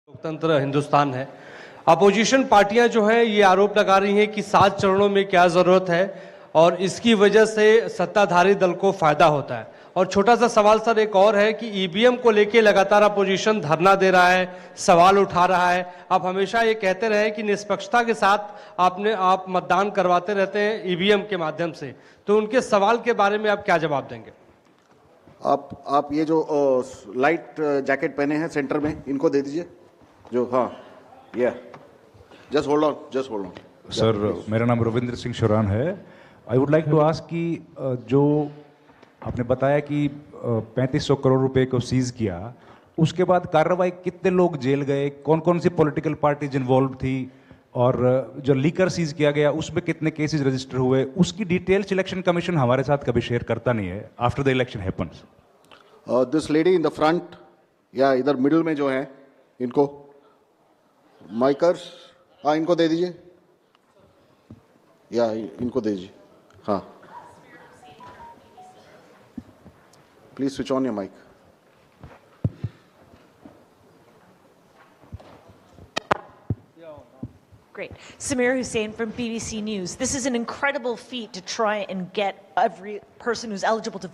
लोकतंत्र हिंदुस्तान है। अपोजिशन पार्टियां जो है ये आरोप लगा रही हैं कि 7 चरणों में क्या जरूरत है और इसकी वजह से सत्ताधारी दल को फायदा होता है। और छोटा सा सवाल सर एक और है कि ईवीएम को लेके लगातार अपोजिशन धरना दे रहा है, सवाल उठा रहा है। आप हमेशा ये कहते रहे कि निष्पक्षता के साथ आप मतदान करवाते रहते हैं ईवीएम के माध्यम से, तो उनके सवाल के बारे में आप क्या जवाब देंगे? आप ये जो लाइट जैकेट पहने हैं सेंटर में, इनको दे दीजिए जो। हाँ, ये जस्ट होल्ड ऑन सर। मेरा नाम रविंद्र सिंह शोरान है। I would like to ask कि जो आपने बताया कि 3500 करोड़ रुपए को सीज किया, उसके बाद कार्रवाई कितने लोग जेल गए, कौन कौन सी पॉलिटिकल पार्टीज इन्वॉल्व थी, और जो लीकर सीज किया गया उसमें कितने केसेस रजिस्टर हुए, उसकी डिटेल्स इलेक्शन कमीशन हमारे साथ कभी शेयर करता नहीं है after the election happens. This lady in the front या इधर मिडिल में जो है, इनको माइकर्स, हाँ इनको दे दीजिए, या इनको दे दीजिए। हाँ, please switch on your mic. Great. Samir Hussain from BBC News. This is an incredible feat to try and get every person who's eligible to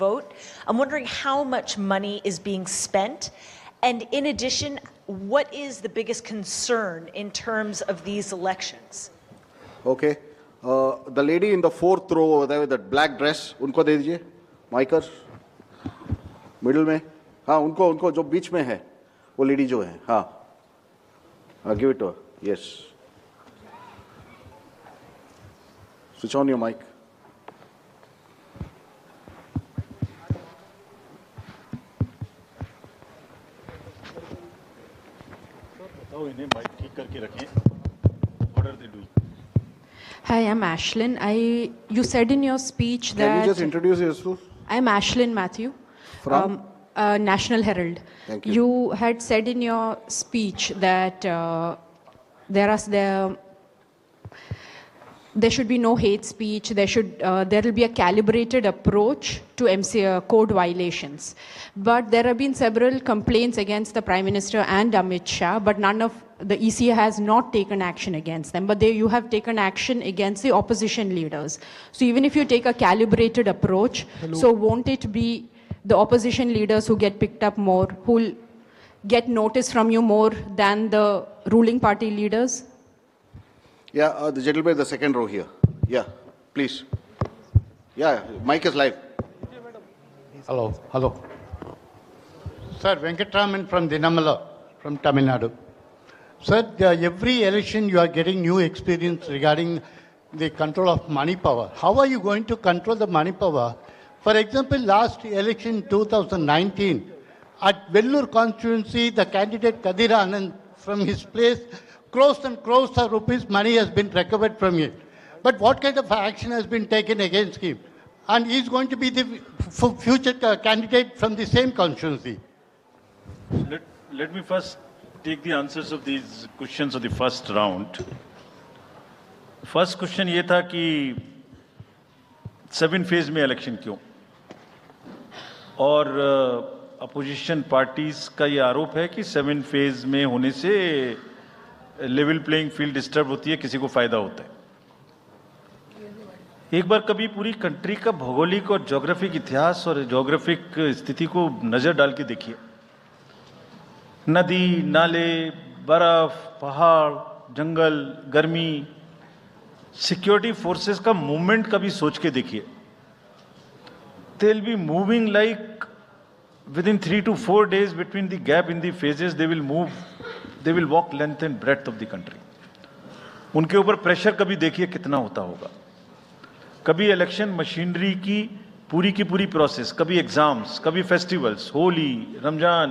vote. I'm wondering how much money is being spent. And in addition, what is the biggest concern in terms of these elections? Okay. The lady in the fourth row over there with that black dress, उनको दे दीजिए माइकर, middle में। हाँ, उनको जो बीच में है वो lady जो है, हाँ, give it to her. Yes, switch on your mic. इन्हें माइक ठीक करके रखें। What are they doing? Hi, I'm Ashlyn. You said in your speech that... Can you just introduce yourself? I'm Ashlyn Matthew. From? National Herald. Thank you. You had said in your speech that there should be no hate speech. There will be a calibrated approach to code violations. But there have been several complaints against the Prime Minister and Amit Shah, but the EC has not taken action against them. But you have taken action against the opposition leaders. So even if you take a calibrated approach, so won't it be the opposition leaders who get picked up more, who will get notice from you more than the ruling party leaders? Yeah, the gentleman in the second row here. Yeah, please. Yeah, mic is live. Hello. Sir, Venkatraman from Dinamala, from Tamil Nadu. Sir, every election you are getting new experience regarding the control of money power. How are you going to control the money power? For example, last election 2019, at Vellore constituency, the candidate Kadir Anand, from his place, crores and crores of rupees money has been recovered from him. But what kind of action has been taken against him? And he's going to be the future candidate from the same constituency. Let me first take the answers of these questions of the first round. First question ये था कि 7 phase में election क्यों, और opposition parties का ये आरोप है कि 7 फेज में होने से लेवल प्लेइंग फील्ड डिस्टर्ब होती है, किसी को फायदा होता है। एक बार कभी पूरी कंट्री का भौगोलिक और ज्योग्राफिक इतिहास और ज्योग्राफिक स्थिति को नजर डाल के देखिए। नदी, नाले, बर्फ, पहाड़, जंगल, गर्मी, सिक्योरिटी फोर्सेस का मूवमेंट कभी सोच के देखिए। They will be moving like within 3 to 4 days between the gap in the phases, they will walk length and breadth of the country. उनके ऊपर प्रेशर कभी देखिए कितना होता होगा। कभी इलेक्शन मशीनरी की पूरी प्रोसेस, कभी एग्जाम्स, कभी फेस्टिवल्स, होली, रमजान,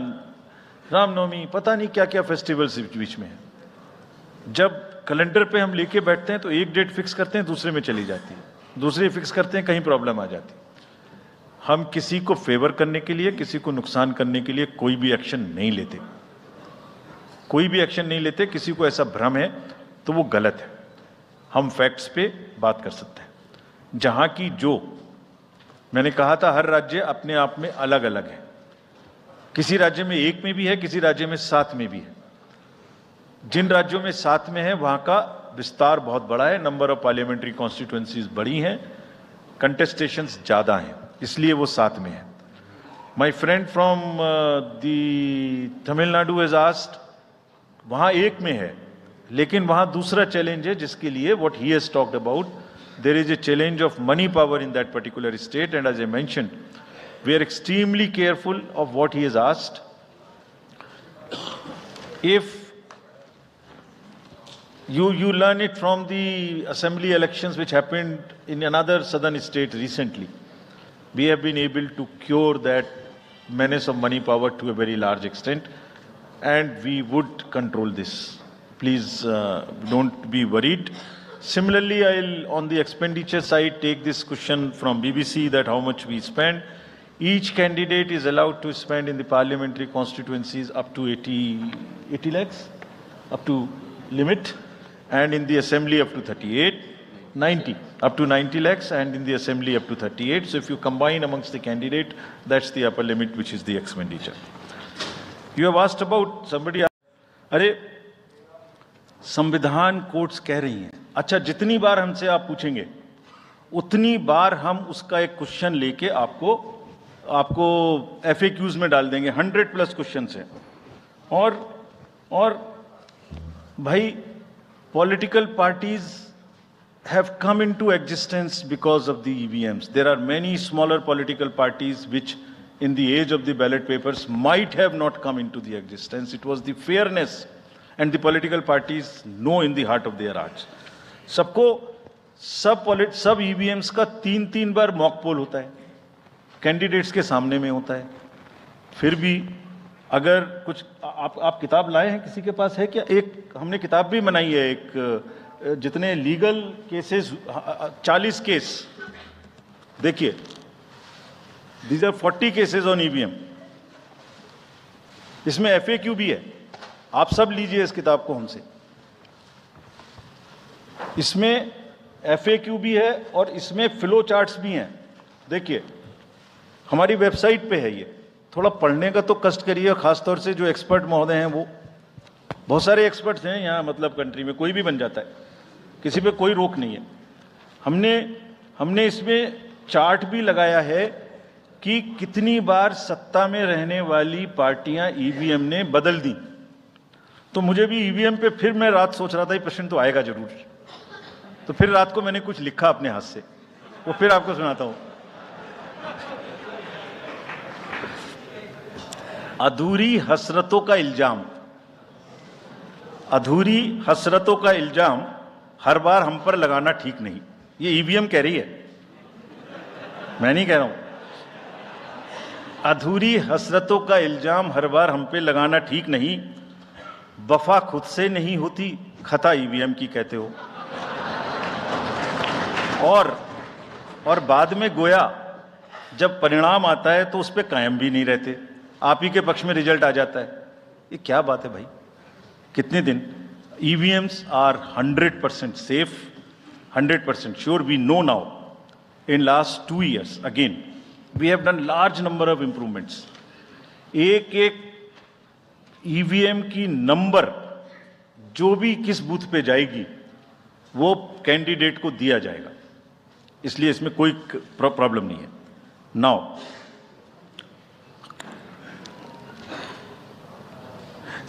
रामनवमी, पता नहीं क्या क्या फेस्टिवल्स बीच में है। जब कैलेंडर पे हम लेके बैठते हैं तो एक डेट फिक्स करते हैं, दूसरे में चली जाती है, दूसरे फिक्स करते हैं, कहीं प्रॉब्लम आ जाती है। हम किसी को फेवर करने के लिए, किसी को नुकसान करने के लिए कोई भी एक्शन नहीं लेते। किसी को ऐसा भ्रम है तो वो गलत है। हम फैक्ट्स पे बात कर सकते हैं। जहां की जो मैंने कहा था, हर राज्य अपने आप में अलग अलग है। किसी राज्य में 1 में भी है, किसी राज्य में 7 में भी है। जिन राज्यों में 7 में है वहां का विस्तार बहुत बड़ा है, नंबर ऑफ पार्लियामेंट्री कॉन्स्टिट्यूएंसीज बड़ी हैं, कंटेस्टेशंस ज्यादा हैं, इसलिए वो 7 में है। My friend from the Tamil Nadu has asked, वहां 1 में है, लेकिन वहां दूसरा चैलेंज है जिसके लिए what he has talked about, there is a challenge of money power in that particular state, and as I mentioned we are extremely careful of what he has asked. If you learn it from the assembly elections which happened in another southern state recently, we have been able to cure that menace of money power to a very large extent, and we would control this. Please don't be worried. Similarly, I'll on the expenditure side take this question from BBC that how much we spend. Each candidate is allowed to spend in the parliamentary constituencies up to 80 lakhs, up to limit, and in the assembly up to 90, up to 90 lakhs, and in the assembly up to 38. So if you combine amongst the candidate, that's the upper limit, which is the expenditure. You have asked about somebody. अरे संविधान courts कह रही हैं, अच्छा जितनी बार हमसे आप पूछेंगे उतनी बार हम उसका एक क्वेश्चन लेके आपको FAQs में डाल देंगे, 100+ क्वेश्चंस हैं। और भाई political parties have come into existence because of the EVMs. There are many smaller political parties which in the age of the ballot papers might have not come into the existence. It was the fairness, and the political parties know in the heart of their hearts. सब EVMs का 3 बार mock poll होता है, candidates के सामने में होता है। फिर भी अगर कुछ आप किताब लाए हैं, किसी के पास है क्या? एक हमने किताब भी बनाई है, एक जितने लीगल केसेस 40 केस, देखिए these are 40 cases on EVM, इसमें FAQ भी है, आप सब लीजिए इस किताब को हमसे, इसमें FAQ भी है और इसमें फ्लो चार्ट्स भी हैं। देखिए हमारी वेबसाइट पे है, ये थोड़ा पढ़ने का तो कष्ट करिए, खासतौर से जो एक्सपर्ट महोदय हैं, वो बहुत सारे एक्सपर्ट्स हैं यहाँ, मतलब कंट्री में कोई भी बन जाता है, किसी पे कोई रोक नहीं है। हमने इसमें चार्ट भी लगाया है कि कितनी बार सत्ता में रहने वाली पार्टियां EVM ने बदल दी। तो मुझे भी EVM पे फिर मैं रात सोच रहा था ये प्रश्न तो आएगा जरूर, तो फिर रात को मैंने कुछ लिखा अपने हाथ से, वो फिर आपको सुनाता हूं। अधूरी हसरतों का इल्जाम, अधूरी हसरतों का इल्जाम हर बार हम पर लगाना ठीक नहीं, ये EVM कह रही है, मैं नहीं कह रहा हूं। अधूरी हसरतों का इल्जाम हर बार हम पे लगाना ठीक नहीं, वफा खुद से नहीं होती, खता EVM की कहते हो। और बाद में गोया जब परिणाम आता है तो उस पर कायम भी नहीं रहते, आप ही के पक्ष में रिजल्ट आ जाता है। ये क्या बात है भाई, कितने दिन? EVMs are 100% safe, 100% sure. We know now in last 2 years again we have done large number of improvements. एक EVM की नंबर जो भी किस बूथ पे जाएगी वो कैंडिडेट को दिया जाएगा, इसलिए इसमें कोई प्रॉब्लम नहीं है। नाउ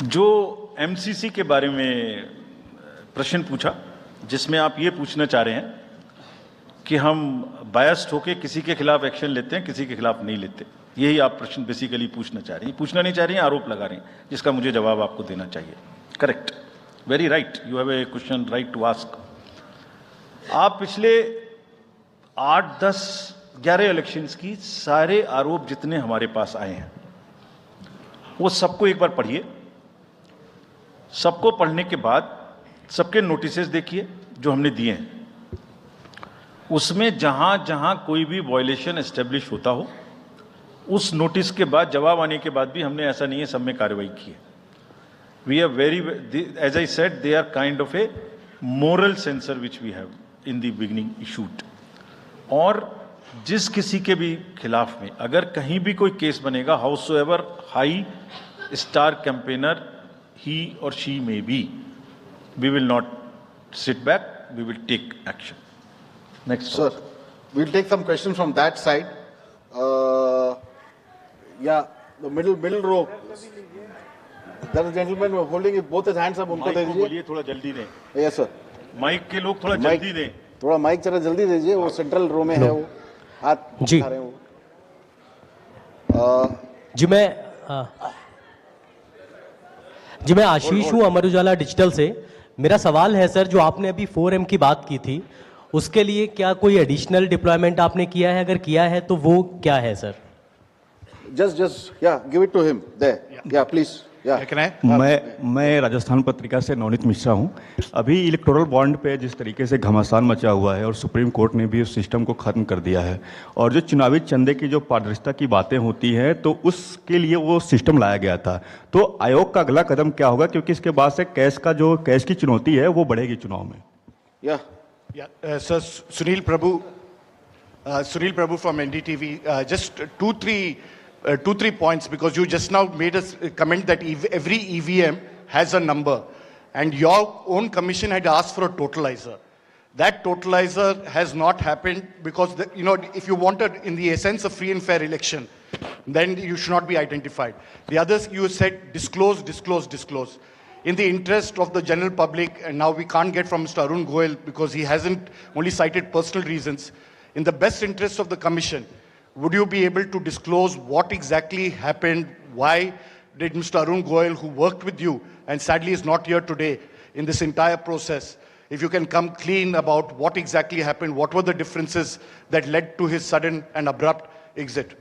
जो MCC के बारे में प्रश्न पूछा, जिसमें आप ये पूछना चाह रहे हैं कि हम बायस्ड होके किसी के खिलाफ एक्शन लेते हैं, किसी के खिलाफ नहीं लेते, यही आप प्रश्न बेसिकली पूछना चाह रही हैं। पूछना नहीं चाह रही हैं, आरोप लगा रही हैं, जिसका मुझे जवाब आपको देना चाहिए। Correct, very right, you have a question right to ask. आप पिछले 8, 10, 11 इलेक्शंस की सारे आरोप जितने हमारे पास आए हैं वो सबको एक बार पढ़िए। सबको पढ़ने के बाद सबके नोटिसेस देखिए जो हमने दिए हैं, उसमें जहां जहां कोई भी वायलेशन एस्टेब्लिश होता हो उस नोटिस के बाद, जवाब आने के बाद भी हमने, ऐसा नहीं है सब में कार्रवाई की है। We are very, as I said, they are kind of a moral censor which we have in the beginning issued. और जिस किसी के भी खिलाफ में अगर कहीं भी कोई केस बनेगा, हाउसोएवर हाई स्टार कैंपेनर ही और शी में B, we will not sit back, we will take action. Next. Sir, we'll take some questions from that side. Yeah, the middle row. There is a gentleman holding both his hands up. उनको दे दीजिए. बोलिए थोड़ा जल्दी दें. Yes, sir. Mic के लोग थोड़ा जल्दी दें. थोड़ा माइक जरा जल्दी दीजिए. वो सेंट्रल रो में है वो. हाथ जी. उठा रहे हैं वो. जी मैं आशीष हूँ अमर उजाला डिजिटल से. मेरा सवाल है सर, जो आपने अभी 4M की बात की थी, उसके लिए क्या कोई एडिशनल डिप्लॉयमेंट आपने किया है? अगर किया है तो वो क्या है sir? Just, yeah, give it to him there. Yeah, please. Yeah. Can I? मैं राजस्थान पत्रिका से नवनीत मिश्रा हूँ. अभी इलेक्टोरल बॉन्ड पे जिस तरीके से घमासान मचा हुआ है और सुप्रीम कोर्ट ने भी उस सिस्टम को खत्म कर दिया है, और जो चुनावी चंदे की जो पारदर्शिता की बातें होती हैं, तो उसके लिए वो सिस्टम लाया गया था. तो आयोग का अगला कदम क्या होगा, क्योंकि इसके बाद से कैश की चुनौती है वो बढ़ेगी चुनाव में. Yeah. Sir, Sunil Prabhu from NDTV. Just two, three points, because you just now made a comment that every EVM has a number, and your own commission had asked for a totalizer. That totalizer has not happened because, if you wanted, in the essence, a free and fair election, then you should not be identified. The others, you said disclose. In the interest of the general public, and now we can't get from Mr. Arun Goel because he hasn't only cited personal reasons. In the best interest of the commission, would you be able to disclose what exactly happened? Why did Mr. Arun Goel, who worked with you and sadly is not here today in this entire process, if you can come clean about what exactly happened, what were the differences that led to his sudden and abrupt exit?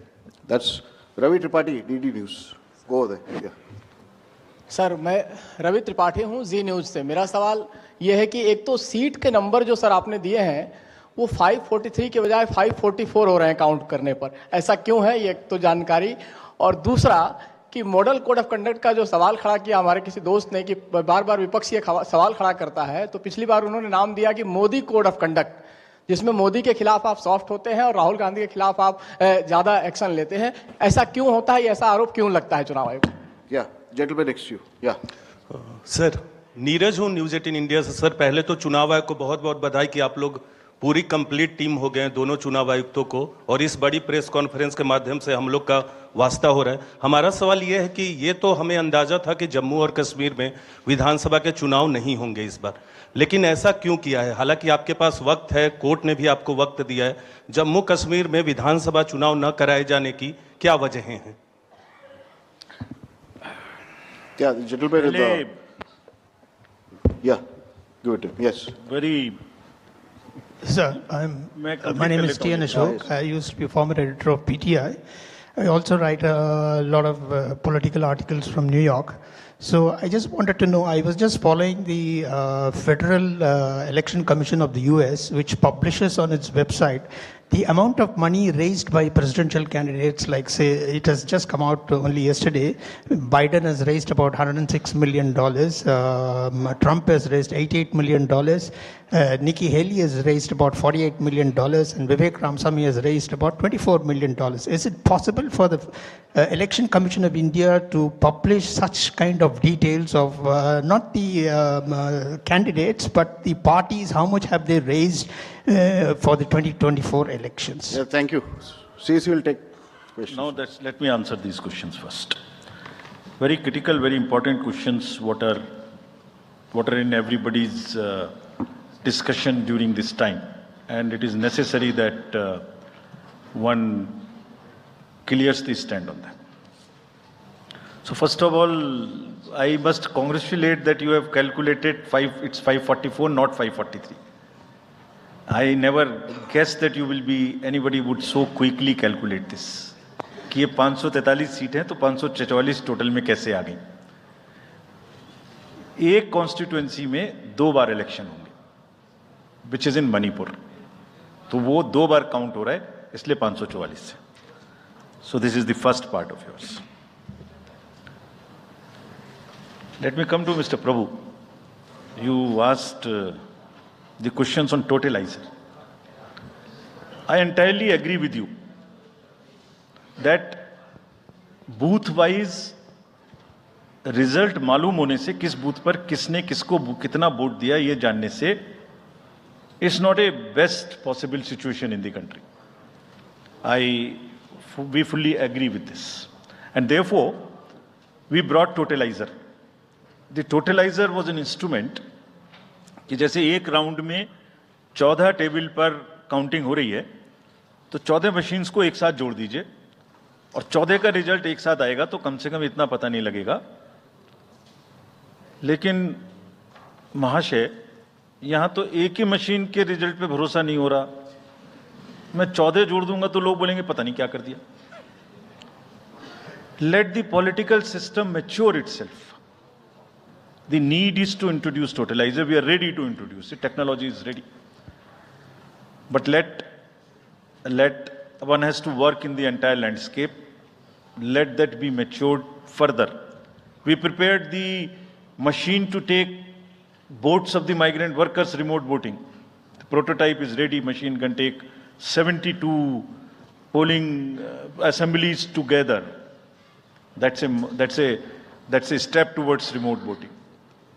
That's Ravi Tripathi, DD News. Go over there. Yeah. Sir, मैं रवि त्रिपाठी हूँ जी news से. मेरा सवाल ये है कि एक तो सीट के नंबर जो सर आपने दिए हैं वो 543 के बजाय 544 हो रहे हैं काउंट करने पर. ऐसा क्यों है, ये एक तो जानकारी. और दूसरा कि मॉडल कोड ऑफ कंडक्ट का जो सवाल खड़ा किया हमारे किसी दोस्त ने कि बार बार विपक्ष ये सवाल खड़ा करता है, तो पिछली बार उन्होंने नाम दिया कि मोदी कोड ऑफ कंडक्ट, जिसमें मोदी के खिलाफ आप सॉफ्ट होते हैं और राहुल गांधी के खिलाफ आप ज़्यादा एक्शन लेते हैं. ऐसा क्यों होता है, ऐसा आरोप क्यों लगता है चुनाव आयोग? Gentleman next to you. Yeah. Sir, Neeraj हूँ न्यूज़ 18 इंडिया से. सर, पहले तो चुनाव आयोग को बहुत बहुत बधाई कि आप लोग पूरी कंप्लीट टीम हो गए हैं, दोनों चुनाव आयुक्तों को, और इस बड़ी प्रेस कॉन्फ्रेंस के माध्यम से हम लोग का वास्ता हो रहा है. हमारा सवाल ये है कि ये तो हमें अंदाजा था कि जम्मू और कश्मीर में विधानसभा के चुनाव नहीं होंगे इस बार, लेकिन ऐसा क्यों किया है? हालांकि आपके पास वक्त है, कोर्ट ने भी आपको वक्त दिया है. जम्मू कश्मीर में विधानसभा चुनाव न कराए जाने की क्या वजहें हैं? Yeah, the gentleman Yeah, give it to him. Yes. Sir, my name is T.N. Ashok. I used to be former editor of PTI. I also write a lot of political articles from New York. So I just wanted to know, I was just following the Federal Election Commission of the US, which publishes on its website the amount of money raised by presidential candidates. Like, say, it has just come out only yesterday. Biden has raised about $106 million. Trump has raised $88 million. Nikki Haley has raised about $48 million. And Vivek Ramaswamy has raised about $24 million. Is it possible for the Election Commission of India to publish such kind of details of not the candidates, but the parties? How much have they raised for the 2024 elections? Yeah, thank you. CC will take questions. Now let me answer these questions first. Very critical, very important questions. What are in everybody's discussion during this time, and it is necessary that one clears the stand on that. So first of all, I must congratulate that you have calculated it's 544, not 543. I never guessed that anybody would so quickly calculate this. कि ये 543 seat हैं तो 544 total में कैसे आ गई? एक constituency में 2 बार election होंगे, विच इज इन मणिपुर, तो वो 2 बार काउंट हो रहा है, इसलिए 544 से. So this is the first part of yours. Let me come to mister Prabhu. You asked the questions on totalizer. I entirely agree with you that booth-wise result मालूम होने से, किस बूथ पर किसने किसको कितना वोट दिया ये जानने से, it's not a best possible situation in the country. We fully agree with this, and therefore we brought totalizer. The totalizer was an instrument कि जैसे एक राउंड में 14 टेबल पर काउंटिंग हो रही है, तो 14 मशीन्स को एक साथ जोड़ दीजिए और 14 का रिजल्ट एक साथ आएगा, तो कम से कम इतना पता नहीं लगेगा. लेकिन महाशय, यहां तो एक ही मशीन के रिजल्ट पे भरोसा नहीं हो रहा. मैं 14 जोड़ दूंगा तो लोग बोलेंगे पता नहीं क्या कर दिया. Let the political system mature itself. The need is to introduce totalizer. We are ready to introduce it. Technology is ready. But let one has to work in the entire landscape. Let that be matured further. We prepared the machine to take votes of the migrant workers remote voting. The prototype is ready. Machine can take 72 polling assemblies together. That's a step towards remote voting.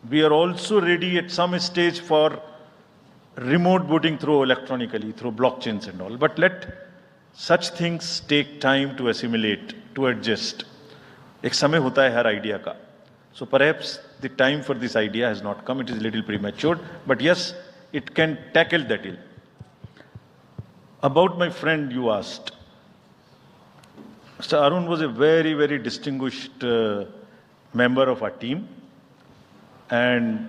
We are also ready at some stage for remote voting through electronically, through blockchains and all. But let such things take time to assimilate, to adjust. एक समय होता है हर idea का. So perhaps the time for this idea has not come. It is a little premature. But yes, it can tackle that ill. About my friend you asked. Mr. Arun was a very, very distinguished member of our team, and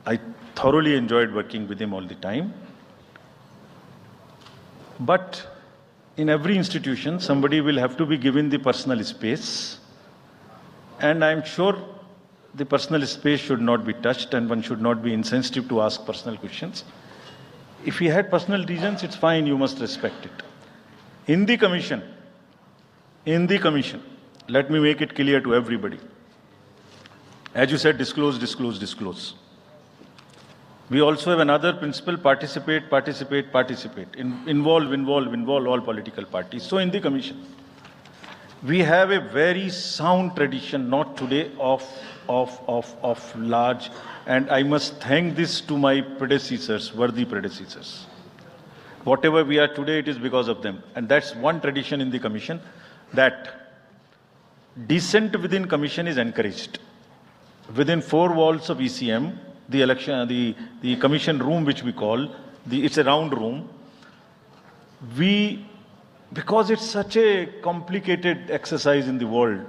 I thoroughly enjoyed working with him all the time. But in every institution, somebody will have to be given the personal space, and I'm sure the personal space should not be touched, and one should not be insensitive to ask personal questions. If he had personal reasons, it's fine, you must respect it. In the commission, let me make it clear to everybody. As you said, disclose, disclose, disclose. We also have another principle: participate, participate, participate. Involve all political parties. So in the commission, we have a very sound tradition, not today, of large, and I must thank this to my predecessors, worthy predecessors. Whatever we are today, it is because of them. And that's one tradition in the commission, that dissent within commission is encouraged. Within four walls of ECM, the commission room, which we call, it's a round room, because it's such a complicated exercise in the world,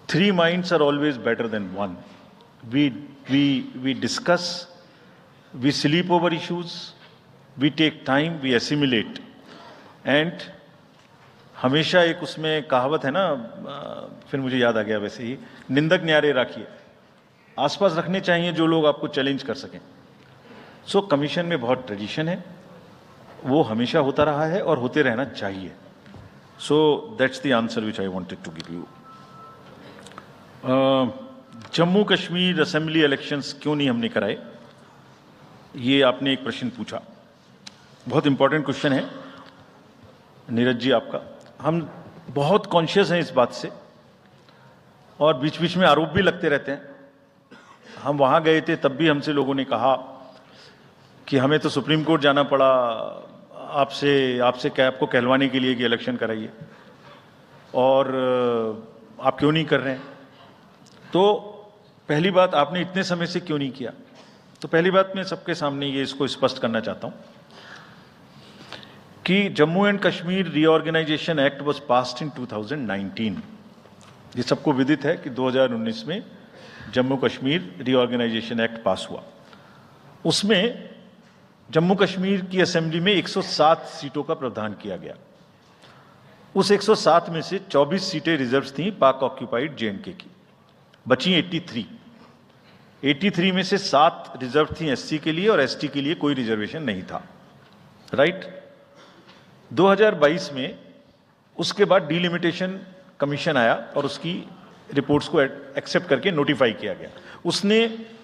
three minds are always better than one. We discuss, we sleep over issues, we take time, we assimilate. And हमेशा एक उसमें कहावत है ना, फिर मुझे याद आ गया वैसे ही, निंदक न्यारे राखिए, आसपास रखने चाहिए जो लोग आपको चैलेंज कर सकें. सो कमीशन में बहुत ट्रेडिशन है, वो हमेशा होता रहा है और होते रहना चाहिए. So that's the answer which I wanted to give you. Jammu Kashmir assembly elections क्यों नहीं हमने कराए, ये आपने एक प्रश्न पूछा. बहुत इंपॉर्टेंट क्वेश्चन है नीरज जी आपका. हम बहुत कॉन्शियस हैं इस बात से, और बीच बीच में आरोप भी लगते रहते हैं. हम वहाँ गए थे, तब भी हमसे लोगों ने कहा कि हमें तो सुप्रीम कोर्ट जाना पड़ा आपसे क्या आपको कहलवाने के लिए कि इलेक्शन कराइए, और आप क्यों नहीं कर रहे हैं. तो पहली बात, आपने इतने समय से क्यों नहीं किया. तो पहली बात मैं सबके सामने ये इसको स्पष्ट करना चाहता हूँ कि Jammu and Kashmir reorganisation act was passed in 2019. ये सबको विदित है कि 2019 में Jammu Kashmir reorganisation act pass हुआ. उसमें जम्मू कश्मीर की असेंबली में 107 सीटों का प्रावधान किया गया. उस 107 में से 24 सीटें रिजर्व थीं पाक ऑक्यूपाइड जे&के की, बची 83 में से 7 रिजर्व थी एससी के लिए, और एसटी के लिए कोई रिजर्वेशन नहीं था. राइट. 2022 में उसके बाद डिलिमिटेशन कमीशन आया और उसकी रिपोर्ट्स को एक्सेप्ट करके नोटिफाई किया गया. उसने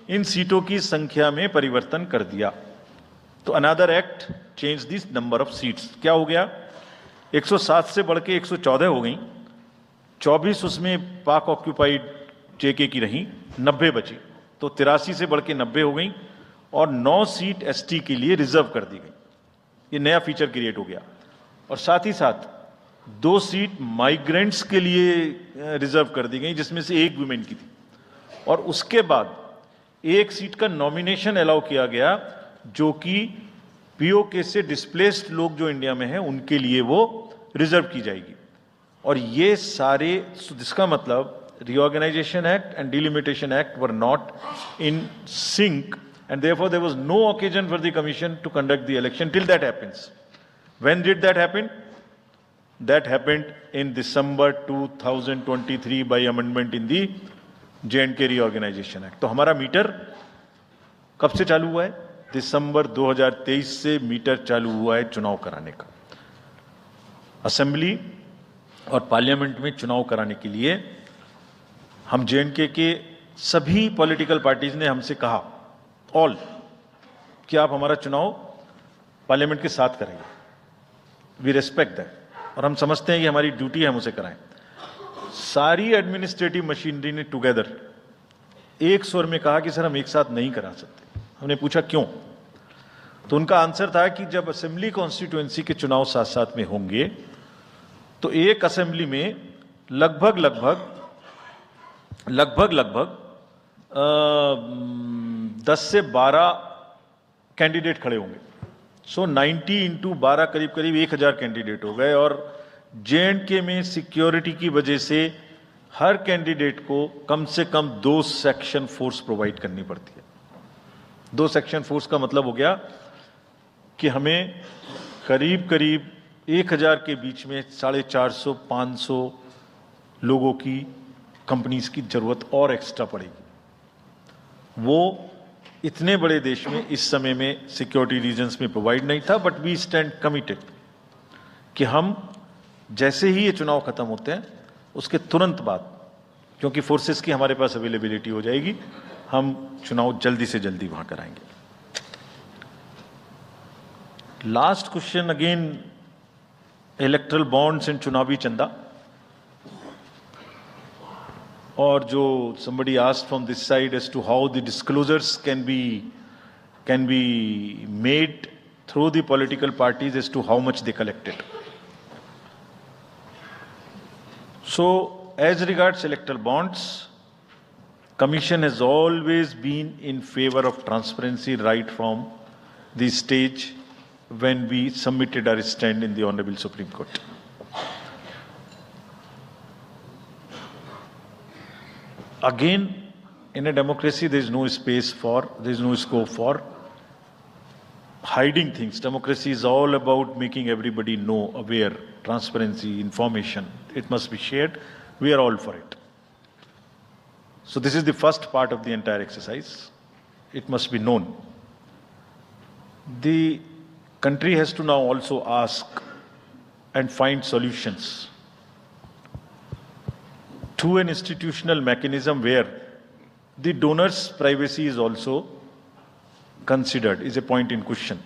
इन सीटों की संख्या में परिवर्तन कर दिया. तो another act change this number of seats. क्या हो गया, 107 से बढ़ के 114 हो गई, 24 उसमें पाक ऑक्यूपाइड जेके की रही, 90 बची, तो 83 से बढ़ के 90 हो गई और 9 सीट एसटी के लिए रिजर्व कर दी गई। ये नया फीचर क्रिएट हो गया। और साथ ही साथ 2 सीट माइग्रेंट्स के लिए रिजर्व कर दी गई, जिसमें से 1 वुमेन की थी। और उसके बाद 1 सीट का नॉमिनेशन अलाउ किया गया, जो कि पीओके से डिस्प्लेस्ड लोग जो इंडिया में हैं उनके लिए वो रिजर्व की जाएगी। और ये सारे, जिसका मतलब Reorganization Act and Delimitation Act were not in sync, and therefore there was no occasion for the commission to conduct the election till that happens. When did that happen? That happened in December 2023 by amendment in the J&K Reorganization Act. तो हमारा metre कब से चालू हुआ है? दिसंबर 2023 से metre चालू हुआ है चुनाव कराने का। असेंबली और पार्लियामेंट में चुनाव कराने के लिए हम J&K के सभी पॉलिटिकल पार्टीज ने हमसे कहा, ऑल, कि आप हमारा चुनाव पार्लियामेंट के साथ करेंगे। वी रेस्पेक्ट दैट, और हम समझते हैं कि हमारी ड्यूटी है हम उसे कराएं। सारी एडमिनिस्ट्रेटिव मशीनरी ने टुगेदर एक स्वर में कहा कि सर हम एक साथ नहीं करा सकते। हमने पूछा क्यों, तो उनका आंसर था कि जब असेंबली कॉन्स्टिट्यूएंसी के चुनाव साथ साथ में होंगे तो एक असेंबली में लगभग 10 से 12 कैंडिडेट खड़े होंगे। सो 90 इंटू 12 करीब 1000 कैंडिडेट हो गए। और J&K में सिक्योरिटी की वजह से हर कैंडिडेट को कम से कम 2 सेक्शन फोर्स प्रोवाइड करनी पड़ती है। 2 सेक्शन फोर्स का मतलब हो गया कि हमें करीब 1000 के बीच में 450-500 लोगों की, कंपनीज की जरूरत और एक्स्ट्रा पड़ेगी। वो इतने बड़े देश में इस समय में सिक्योरिटी रीजंस में प्रोवाइड नहीं था। बट वी स्टैंड कमिटेड कि हम जैसे ही ये चुनाव खत्म होते हैं उसके तुरंत बाद, क्योंकि फोर्सेस की हमारे पास अवेलेबिलिटी हो जाएगी, हम चुनाव जल्दी से जल्दी वहां कराएंगे। Last question again, erectile bonds and चुनावी चंदा। और जो somebody asked from this side as to how the disclosures can be made through the political parties as to how much they collected. So as regards electoral bonds, Commission has always been in favor of transparency right from the stage when we submitted our stand in the Honorable Supreme Court. Again, in a democracy, there is no scope for hiding things. Democracy is all about making everybody know, aware, transparency, information. It must be shared. We are all for it. So this is the first part of the entire exercise. It must be known. The country has to now also ask and find solutions to an institutional mechanism where the donor's privacy is also considered, is a point in question.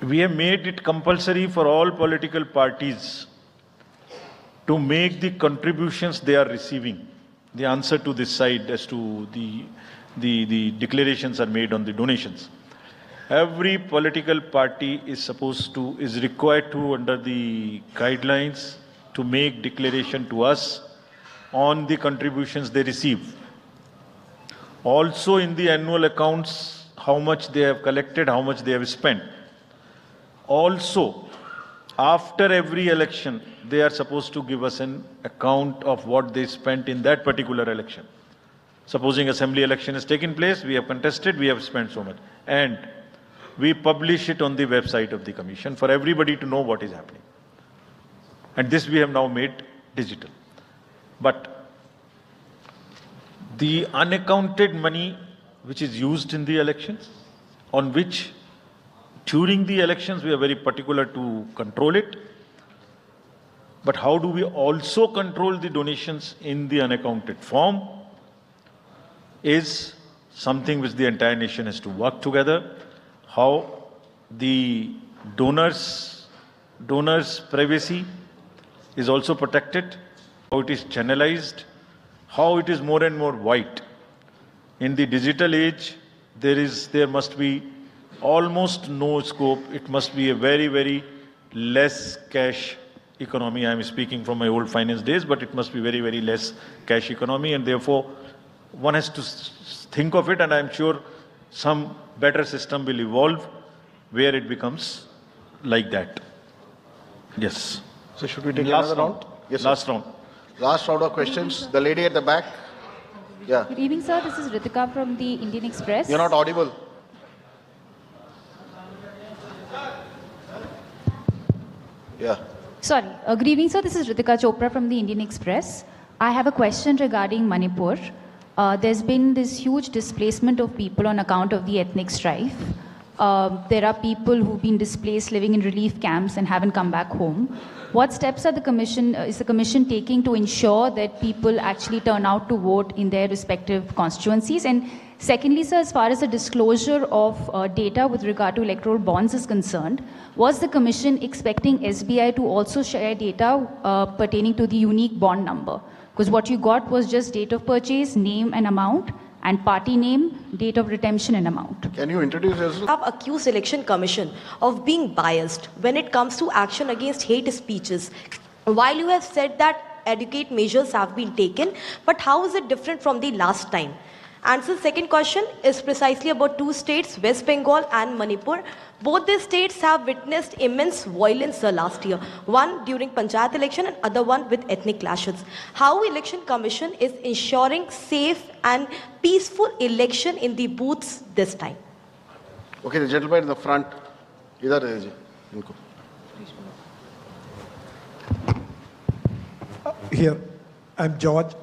We have made it compulsory for all political parties to make the contributions they are receiving. The answer to this side as to the declarations are made on the donations. Every political party is required to, under the guidelines, to make declaration to us on the contributions they receive. Also in the annual accounts, how much they have collected, how much they have spent. Also, after every election, they are supposed to give us an account of what they spent in that particular election. Supposing assembly election has taken place, we have contested, we have spent so much. And we publish it on the website of the Commission for everybody to know what is happening. And this we have now made digital. But the unaccounted money which is used in the elections, on which during the elections we are very particular to control it. But how do we also control the donations in the unaccounted form is something which the entire nation has to work together. How the donors' privacy is also protected, how it is channelized, how it is more and more white. In the digital age, there must be almost no scope. It must be a very, very less cash economy. I am speaking from my old finance days, but it must be very, very less cash economy, and therefore one has to think of it, and I am sure some better system will evolve where it becomes like that. Yes. So should we take Last another round? Yes, sir. Last round. Last round of questions. The lady at the back. Yeah. Good evening, sir. This is Ritika from the Indian Express. You're not audible. Yeah. Sorry. Good evening, sir. This is Ritika Chopra from the Indian Express. I have a question regarding Manipur. There's been this huge displacement of people on account of the ethnic strife. There are people who've been displaced living in relief camps and haven't come back home. What steps are is the Commission taking to ensure that people actually turn out to vote in their respective constituencies? And secondly, sir, as far as the disclosure of data with regard to electoral bonds is concerned, was the Commission expecting SBI to also share data pertaining to the unique bond number? Because what you got was just date of purchase, name and amount, and party name, date of redemption and amount. Can you introduce yourself? Have accused Election Commission of being biased when it comes to action against hate speeches. While you have said that adequate measures have been taken, but how is it different from the last time? And so second question is precisely about two states, West Bengal and Manipur. Both these states have witnessed immense violence last year. One during Panchayat election and other one with ethnic clashes. How Election Commission is ensuring safe and peaceful election in the booths this time? Okay, the gentleman in the front. Idhar rahiye inko. Here, I'm George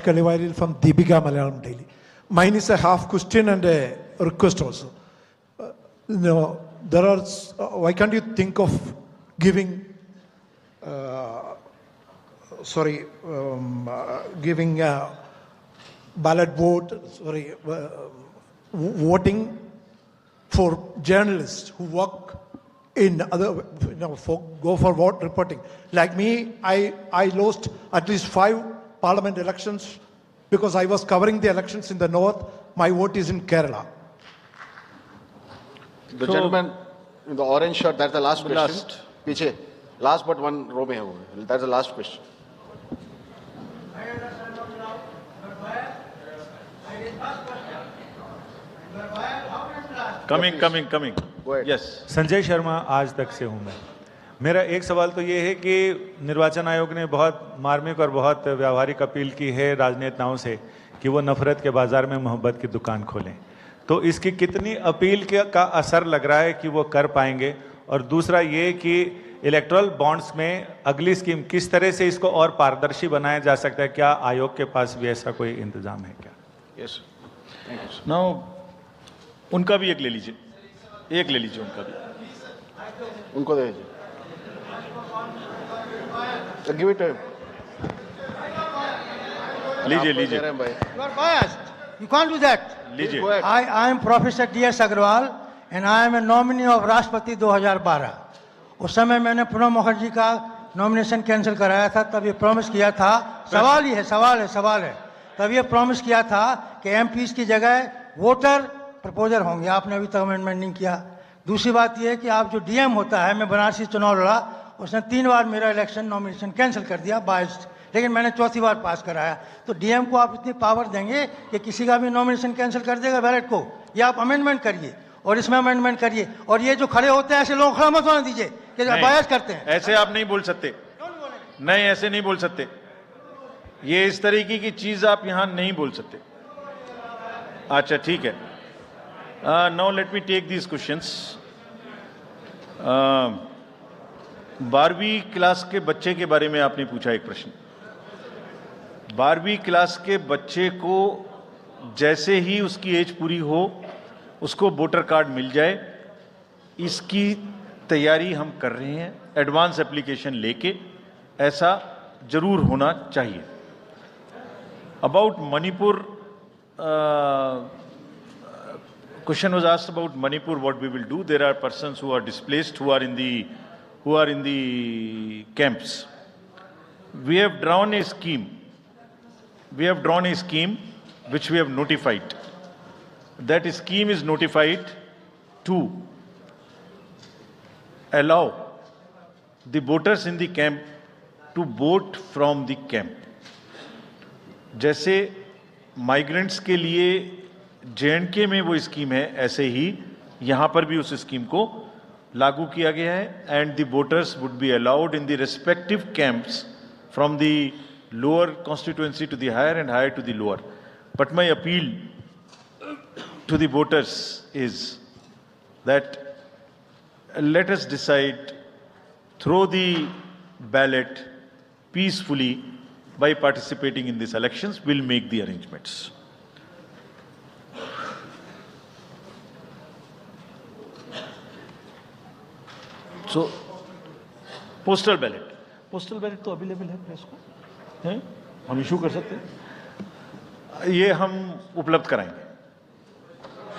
Kalivaril from Deepika Malayalam Daily. Mine is a half question and a request also. There are, why can't you think of giving, giving ballot vote, voting for journalists who work in other, go for vote reporting. Like me, I lost at least 5 parliament elections because I was covering the elections in the north. My vote is in Kerala. The gentleman in the orange shirt, that's the last question. Piche. Last but one row mein hai. That's the last question. Coming. Yes. Sanjay Sharma आज तक से हूँ मैं. मेरा एक सवाल तो ये है कि निर्वाचन आयोग ने बहुत मार्मिक और बहुत व्यावहारिक अपील की है राजनेताओं से कि वो नफरत के बाजार में मोहब्बत की दुकान खोलें. तो इसकी कितनी अपील का असर लग रहा है कि वो कर पाएंगे? और दूसरा ये कि इलेक्टोरल बॉन्ड्स में अगली स्कीम किस तरह से इसको और पारदर्शी बनाया जा सकता है? क्या आयोग के पास भी ऐसा कोई इंतजाम है क्या? Yes. Thank you. Now, उनका भी एक ले लीजिए उनका भी. उनको दे दीजिए. Give it to him. लीजिए. You are biased. You can't do that. लीजिए. I am Professor D.S. Agrawal and I am a nominee of Rashtrapati 2012. उस समय मैंने प्रणब मुखर्जी का नॉमिनेशन कैंसिल कराया था. तब ये प्रॉमिस किया था, सवाल है. तब ये प्रॉमिस किया था कि एमपीज की जगह वोटर प्रपोजर होंगे. आपने अभी तक अमेंडमेंट नहीं किया. दूसरी बात यह है कि आप जो डीएम होता है, मैं बनारसी चुनाव लड़ा, उसने 3 बार मेरा इलेक्शन नॉमिनेशन कैंसिल कर दिया बायस्ड, लेकिन मैंने 4थी बार पास कराया. तो डीएम को आप इतनी पावर देंगे कि किसी का भी नॉमिनेशन कैंसिल कर देगा बैलेट को? या आप अमेंडमेंट करिए और इसमें अमेंडमेंट करिए. और ये जो खड़े होते हैं ऐसे लोग खड़ा मत होने दीजिए कि बायस करते हैं. ऐसे आप नहीं बोल सकते. नहीं, ऐसे नहीं बोल सकते. ये इस तरीके की चीज आप यहां नहीं बोल सकते. अच्छा, ठीक है. Now let me take these questions. 12वीं क्लास के बच्चे के बारे में आपने पूछा एक प्रश्न. 12वीं क्लास के बच्चे को जैसे ही उसकी एज पूरी हो उसको वोटर कार्ड मिल जाए, इसकी तैयारी हम कर रहे हैं. एडवांस एप्लीकेशन लेके ऐसा जरूर होना चाहिए. About Manipur, question was asked about Manipur, what we will do. There are persons who are displaced, who are in the who are in the camps. We have drawn a scheme. We have drawn a scheme which we have notified. That scheme is notified to allow the voters in the camp to vote from the camp. जैसे migrants के लिए J&K में वो scheme है, ऐसे ही यहाँ पर भी उस स्कीम को लागू किया गया है. And the voters would be allowed in the respective camps from the lower constituency to the higher and higher to the lower. But my appeal to the voters is that let us decide through the ballot peacefully by participating in these elections. We'll make the arrangements. So postal ballot तो available है press को, हैं? हम issue कर सकते हैं, ये हम उपलब्ध कराएंगे.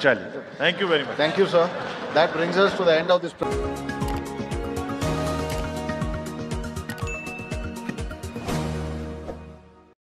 चलिए, thank you very much. Thank you, sir. That brings us to the end of this.